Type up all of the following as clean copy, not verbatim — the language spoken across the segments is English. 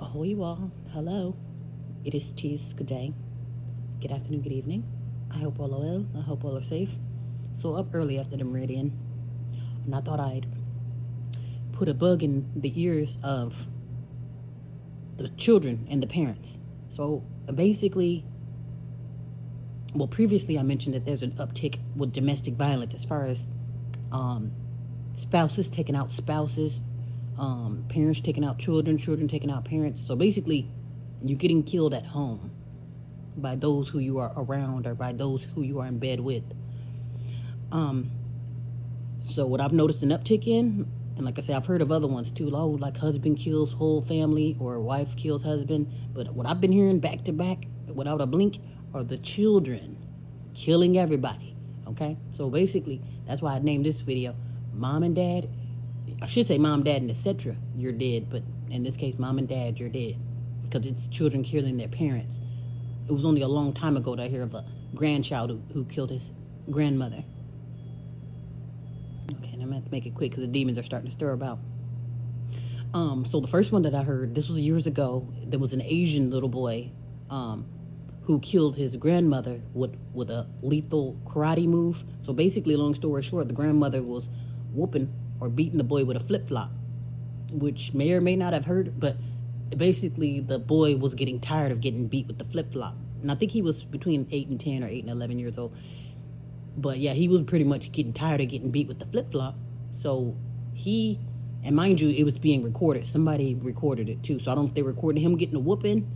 Ahoy, you all. Hello. It is Tease. Good day. Good afternoon, good evening. I hope all are well. I hope all are safe. So, up early after the meridian, and I thought I'd put a bug in the ears of the children and the parents. So, basically, previously I mentioned that there's an uptick with domestic violence as far as spouses taking out spouses, parents taking out children, children taking out parents. So basically, you're getting killed at home by those who you are around or by those who you are in bed with. So what I've noticed an uptick in, and like I say, I've heard of other ones too, like husband kills whole family or wife kills husband. But what I've been hearing back to back without a blink are the children killing everybody. Okay, so basically that's why I named this video Mom and Dad. I should say Mom, Dad, and etc. You're dead, but in this case, Mom and Dad, you're dead, because it's children killing their parents. It was only a long time ago that I hear of a grandchild who killed his grandmother. Okay, and I'm gonna have to make it quick because the demons are starting to stir about. So the first one that I heard, this was years ago. There was an Asian little boy, who killed his grandmother with a lethal karate move. So basically, long story short, the grandmother was whooping or beating the boy with a flip-flop, which may or may not have hurt, but basically the boy was getting tired of getting beat with the flip-flop. And I think he was between 8 and 10 or 8 and 11 years old. But yeah, he was pretty much getting tired of getting beat with the flip-flop. So and mind you, it was being recorded. Somebody recorded it too. So I don't know if they recorded him getting a whooping,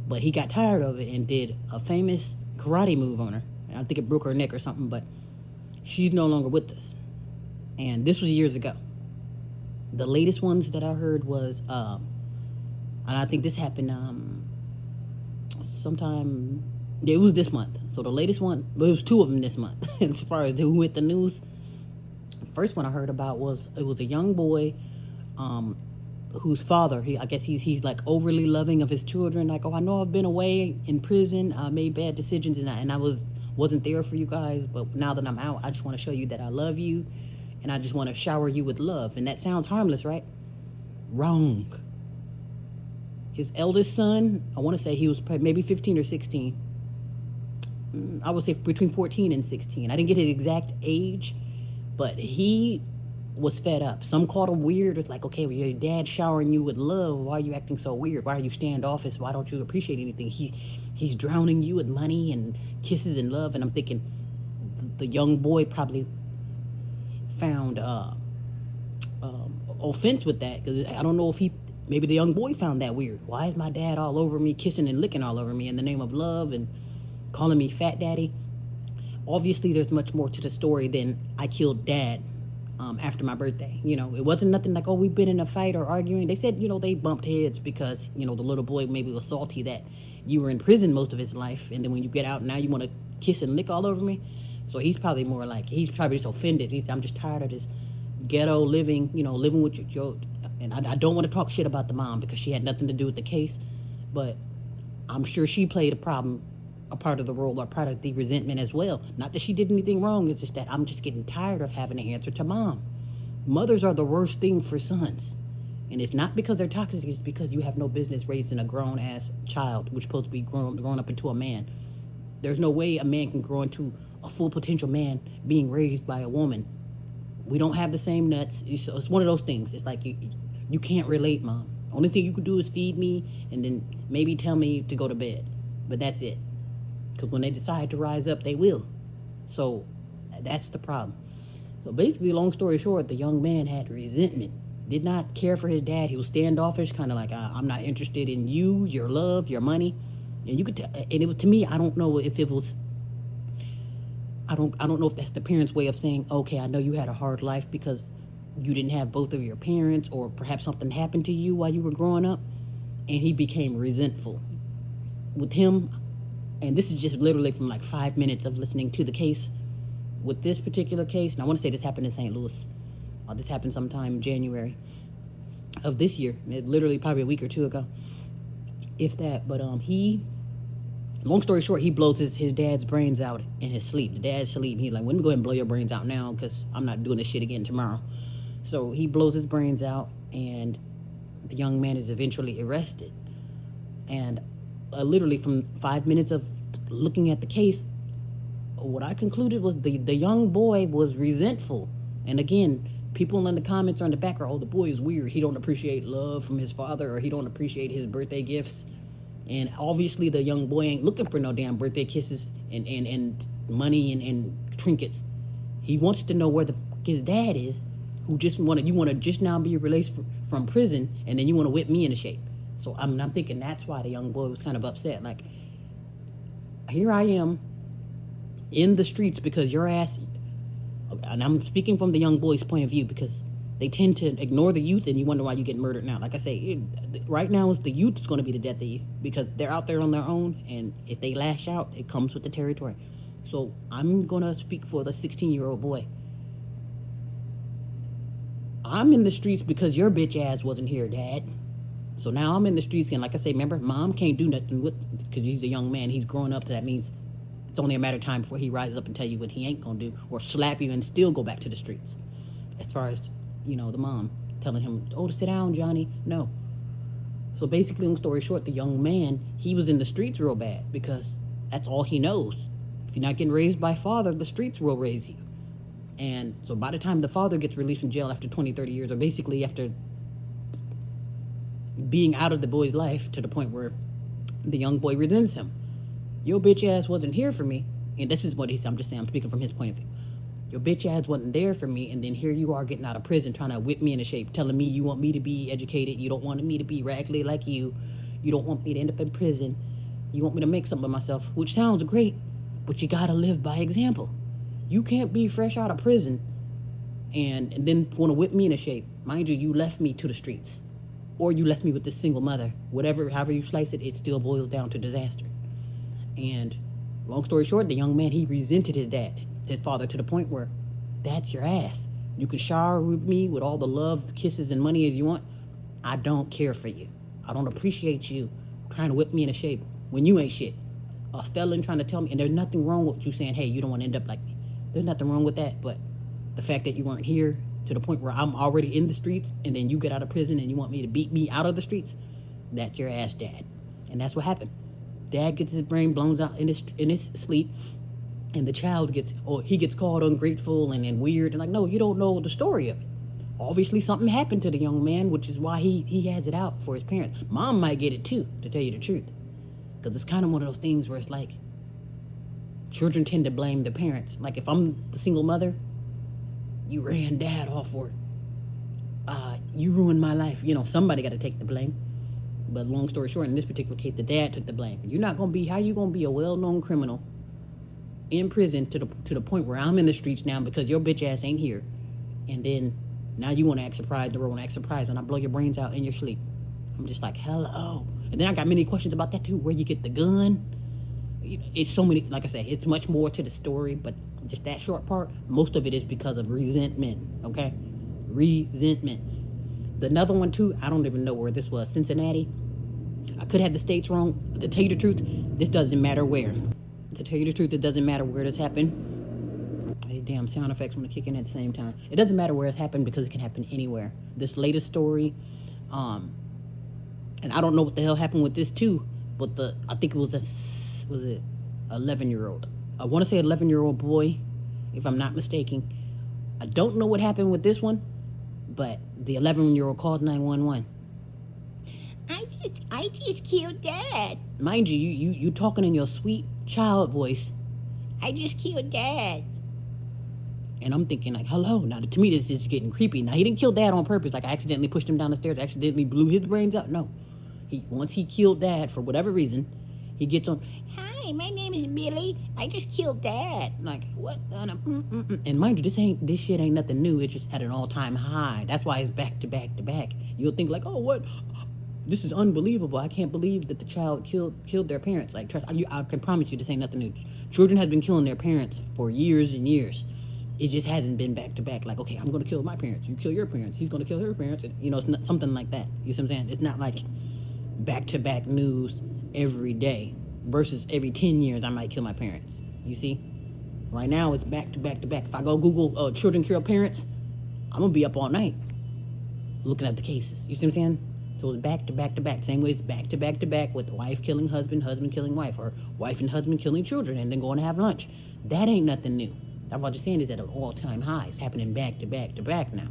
but he got tired of it and did a famous karate move on her. I think it broke her neck or something, but she's no longer with us. And this was years ago. The latest ones that I heard was, and I think this happened sometime, yeah, it was this month. So the latest one, but it was two of them this month, as far as who hit the news. The first one I heard about was a young boy, whose father, I guess he's like overly loving of his children. Like, oh, I know I've been away in prison, I made bad decisions, and I wasn't there for you guys, but now that I'm out, I just want to show you that I love you, and I just want to shower you with love. And that sounds harmless, right? Wrong. His eldest son, I want to say he was maybe 15 or 16. I would say between 14 and 16. I didn't get his exact age, but he was fed up. Some called him weird. It's like, okay, well, your dad's showering you with love. Why are you acting so weird? Why are you standoffish? Why don't you appreciate anything? He's drowning you with money and kisses and love. And I'm thinking the young boy probably found offense with that, because I don't know if maybe the young boy found that weird. Why is my dad all over me, kissing and licking all over me in the name of love and calling me fat daddy? Obviously, there's much more to the story than I killed dad after my birthday. It wasn't nothing like, oh, we've been in a fight or arguing. They said, they bumped heads because, the little boy maybe was salty that you were in prison most of his life, and then when you get out, now you want to kiss and lick all over me. So he's probably more like, he's probably just offended. I'm just tired of this ghetto living, living with your and I don't want to talk shit about the mom because she had nothing to do with the case, but I'm sure she played a part of the role or part of the resentment as well. Not that she did anything wrong, it's just that I'm just getting tired of having to answer to mom. Mothers are the worst thing for sons. And it's not because they're toxic, it's because you have no business raising a grown-ass child, which is supposed to be grown up into a man. There's no way a man can grow into a full potential man being raised by a woman. We don't have the same nuts. It's one of those things. It's like you can't relate, mom. Only thing you can do is feed me and then maybe tell me to go to bed. But that's it. Because when they decide to rise up, they will. So that's the problem. So basically, long story short, the young man had resentment. Did not care for his dad. He was standoffish, kind of like, I'm not interested in you, your love, your money. And you could tell, and it was, to me, I don't know if it was, I don't know if that's the parents' way of saying, okay, I know you had a hard life because you didn't have both of your parents, or perhaps something happened to you while you were growing up, and he became resentful. With him, and this is just literally from like 5 minutes of listening to the case, with this particular case, and I want to say this happened in St. Louis. This happened sometime in January of this year, literally probably a week or two ago, if that. But long story short, he blows his dad's brains out in his sleep. The dad's sleep. He's like, let me go ahead and blow your brains out now because I'm not doing this shit again tomorrow. So he blows his brains out, and the young man is eventually arrested. And literally from 5 minutes of looking at the case, what I concluded was the young boy was resentful. And again, people in the comments or in the back are, oh, the boy is weird. He don't appreciate love from his father, or he don't appreciate his birthday gifts. And obviously the young boy ain't looking for no damn birthday kisses and money and trinkets. He wants to know where the fuck his dad is, who you want to just now be released from prison, and then you want to whip me into shape. So I'm thinking that's why the young boy was kind of upset. Like, here I am in the streets because your ass, and I'm speaking from the young boy's point of view, because they tend to ignore the youth, and you wonder why you get murdered now. Like I say, right now it's the youth that's going to be the death of you, because they're out there on their own, and if they lash out, it comes with the territory. So I'm going to speak for the 16-year-old boy. I'm in the streets because your bitch ass wasn't here, Dad. So now I'm in the streets, and like I say, remember, Mom can't do nothing with, because he's a young man. He's growing up, so that means it's only a matter of time before he rises up and tell you what he ain't going to do, or slap you and still go back to the streets. As far as, the mom telling him, oh, sit down, Johnny. No. So basically, long story short, the young man, he was in the streets real bad, because that's all he knows. If you're not getting raised by father, the streets will raise you. And so by the time the father gets released from jail after 20, 30 years, or basically after being out of the boy's life to the point where the young boy resents him. Your bitch ass wasn't here for me. And this is what I'm just saying, I'm speaking from his point of view. Your bitch ass wasn't there for me, and then here you are getting out of prison trying to whip me into shape, telling me you want me to be educated, you don't want me to be raggedy like you don't want me to end up in prison, you want me to make something of myself, which sounds great, but you gotta live by example. You can't be fresh out of prison and then want to whip me into shape. Mind you, you left me to the streets. Or you left me with this single mother. However you slice it, it still boils down to disaster. And long story short, the young man, he resented his father, to the point where, that's your ass. You can shower with me with all the love, kisses, and money as you want. I don't care for you. I don't appreciate you trying to whip me into shape when you ain't shit. A felon trying to tell me, and there's nothing wrong with you saying, hey, you don't want to end up like me. There's nothing wrong with that, but the fact that you weren't here to the point where I'm already in the streets, and then you get out of prison and you want me to beat me out of the streets, that's your ass, Dad. And that's what happened. Dad gets his brain blown out in his sleep, and the child gets called ungrateful and weird, and like, no, you don't know the story of it. Obviously something happened to the young man, which is why he has it out for his parents. Mom might get it too, to tell you the truth, because it's kind of one of those things where it's like, children tend to blame their parents. Like, if I'm the single mother, you ran Dad off, or you ruined my life. Somebody got to take the blame. But long story short, in this particular case, the dad took the blame. How you going to be a well-known criminal in prison to the point where I'm in the streets now because your bitch ass ain't here, and then now you want to act surprised, the world want to act surprised when I blow your brains out in your sleep? I'm just like, hello. And then I got many questions about that too. Where you get the gun? It's so many, like I said, it's much more to the story, but just that short part, most of it is because of resentment, okay? Resentment. The another one too, I don't even know where this was, Cincinnati. I could have the states wrong. To tell you the truth, this doesn't matter where. To tell you the truth, it doesn't matter where this happened. These damn sound effects want to kick in at the same time. It doesn't matter where it's happened because it can happen anywhere. This latest story, and I don't know what the hell happened with this too, but I think it was was it 11-year-old? I want to say 11-year-old boy, if I'm not mistaken. I don't know what happened with this one, but the 11-year-old called 911. I just killed Dad. Mind you, you talking in your sweet child voice. I just killed Dad. And I'm thinking like, hello. Now to me this is getting creepy. Now he didn't kill Dad on purpose, like I accidentally pushed him down the stairs, accidentally blew his brains out. No. Once he killed Dad for whatever reason, he gets on, hi, my name is Billy. I just killed Dad. Like, what? And mind you, this shit ain't nothing new. It's just at an all-time high. That's why it's back to back to back. You'll think like, oh, what? This is unbelievable. I can't believe that the child killed their parents. Like, I can promise you this ain't nothing new. Children have been killing their parents for years and years. It just hasn't been back to back. Like, okay, I'm going to kill my parents. You kill your parents. He's going to kill her parents. It's not something like that. You see what I'm saying? It's not like back-to-back news every day versus every 10 years I might kill my parents. You see? Right now, it's back to back to back. If I go Google children kill parents, I'm going to be up all night looking at the cases. You see what I'm saying? So it's back to back to back. Same way it's back to back to back with wife killing husband, husband killing wife, or wife and husband killing children and then going to have lunch. That ain't nothing new. I'm just saying it's at an all-time high. It's happening back to back to back now.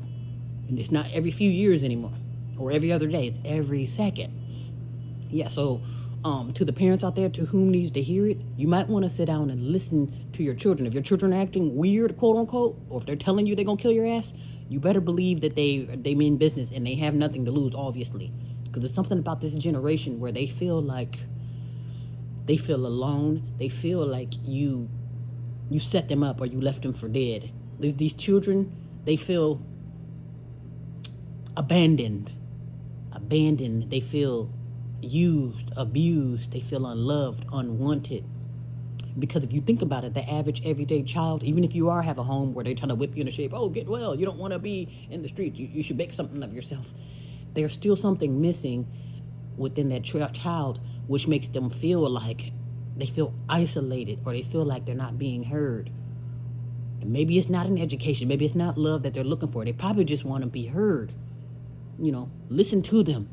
And it's not every few years anymore or every other day. It's every second. Yeah, so to the parents out there to whom needs to hear it, you might want to sit down and listen to your children. If your children are acting weird, quote unquote, or if they're telling you they're going to kill your ass, you better believe that they mean business and they have nothing to lose, obviously. Because there's something about this generation where they feel alone. They feel like you set them up or you left them for dead. These children, they feel abandoned. They feel used, abused. They feel unloved, unwanted. Because if you think about it, the average everyday child, even if you have a home where they're trying to whip you into shape, oh, get well, you don't want to be in the street, you should make something of yourself. There's still something missing within that child, which makes them feel like they feel isolated or they feel like they're not being heard. And maybe it's not an education, maybe it's not love that they're looking for. They probably just want to be heard. Listen to them.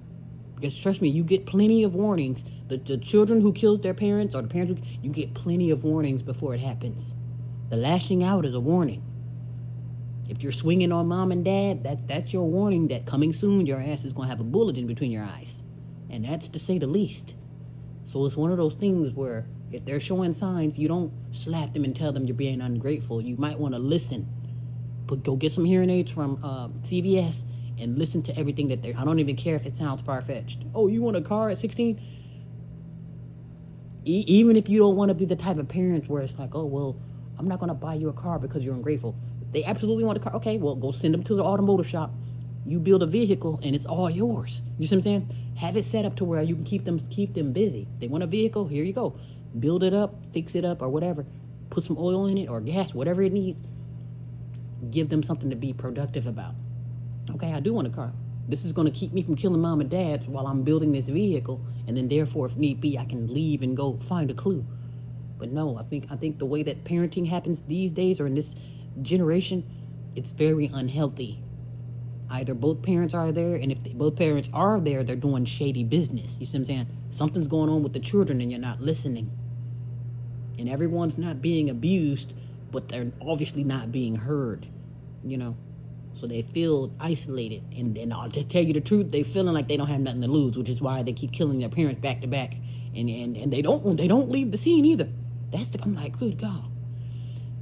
Because trust me, you get plenty of warnings. The children who killed their parents or the parents you get plenty of warnings before it happens. The lashing out is a warning. If you're swinging on mom and dad, that's your warning that coming soon your ass is going to have a bullet in between your eyes. And that's to say the least. So it's one of those things where if they're showing signs, you don't slap them and tell them you're being ungrateful. You might want to listen. But go get some hearing aids from CVS and listen to everything that they're... I don't even care if it sounds far-fetched. Oh, you want a car at 16? Even if you don't want to be the type of parents where it's like, oh, well, I'm not going to buy you a car because you're ungrateful. If they absolutely want a car, okay, well, go send them to the automotive shop. You build a vehicle and it's all yours. You see what I'm saying? Have it set up to where you can keep them busy. They want a vehicle, here you go. Build it up, fix it up or whatever. Put some oil in it or gas, whatever it needs. Give them something to be productive about. Okay, I do want a car. This is going to keep me from killing mom and dad while I'm building this vehicle, and then therefore, if need be, I can leave and go find a clue. But no, I think the way that parenting happens these days or in this generation, it's very unhealthy. Either both parents are there, and if both parents are there, they're doing shady business. You see what I'm saying? Something's going on with the children, and you're not listening. And everyone's not being abused, but they're obviously not being heard. So they feel isolated, and to tell you the truth, they feeling like they don't have nothing to lose, which is why they keep killing their parents back to back, and they don't leave the scene either. I'm like, good God,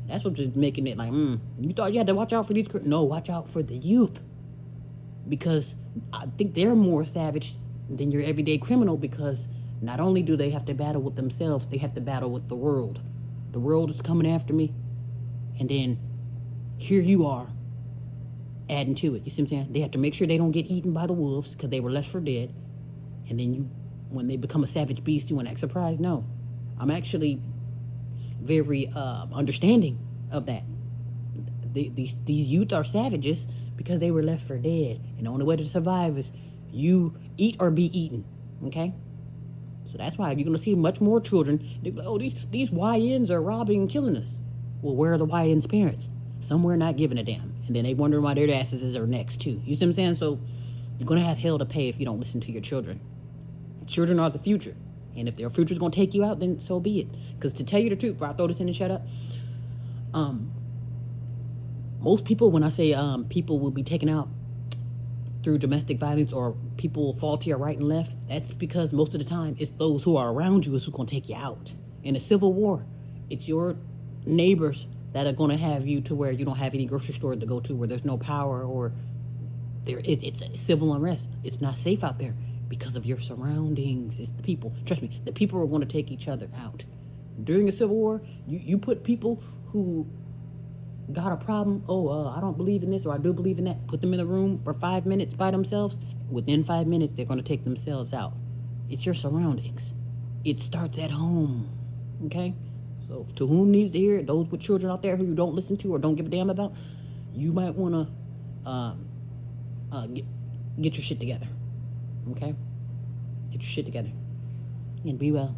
that's what's just making it like, you thought you had to watch out for these? No, watch out for the youth, because I think they're more savage than your everyday criminal, because not only do they have to battle with themselves, they have to battle with the world. The world is coming after me, and then here you are adding to it. You see what I'm saying? They have to make sure they don't get eaten by the wolves because they were left for dead. And then when they become a savage beast, you want to act surprised? No. I'm actually very understanding of that. These youth are savages because they were left for dead. And the only way to survive is you eat or be eaten. Okay? So that's why you're going to see much more children. They're like, oh, these YNs are robbing and killing us. Well, where are the YNs' parents? Somewhere not giving a damn. And then they wonder why their asses are next too. You see what I'm saying? So you're going to have hell to pay if you don't listen to your children. Children are the future. And if their future's going to take you out, then so be it. Because to tell you the truth, before I throw this in and shut up, most people, when I say people will be taken out through domestic violence or people fall to your right and left, that's because most of the time it's those who are around you who's going to take you out. In a civil war, it's your neighbors that are going to have you to where you don't have any grocery store to go to, where there's no power, or it's a civil unrest. It's not safe out there because of your surroundings. It's the people. Trust me, the people are going to take each other out. During a civil war, you put people who got a problem, I don't believe in this or I do believe in that, put them in a room for 5 minutes by themselves. Within 5 minutes, they're going to take themselves out. It's your surroundings. It starts at home, okay? So to whom needs to hear it, those with children out there who you don't listen to or don't give a damn about, you might want to get your shit together, okay? Get your shit together and be well.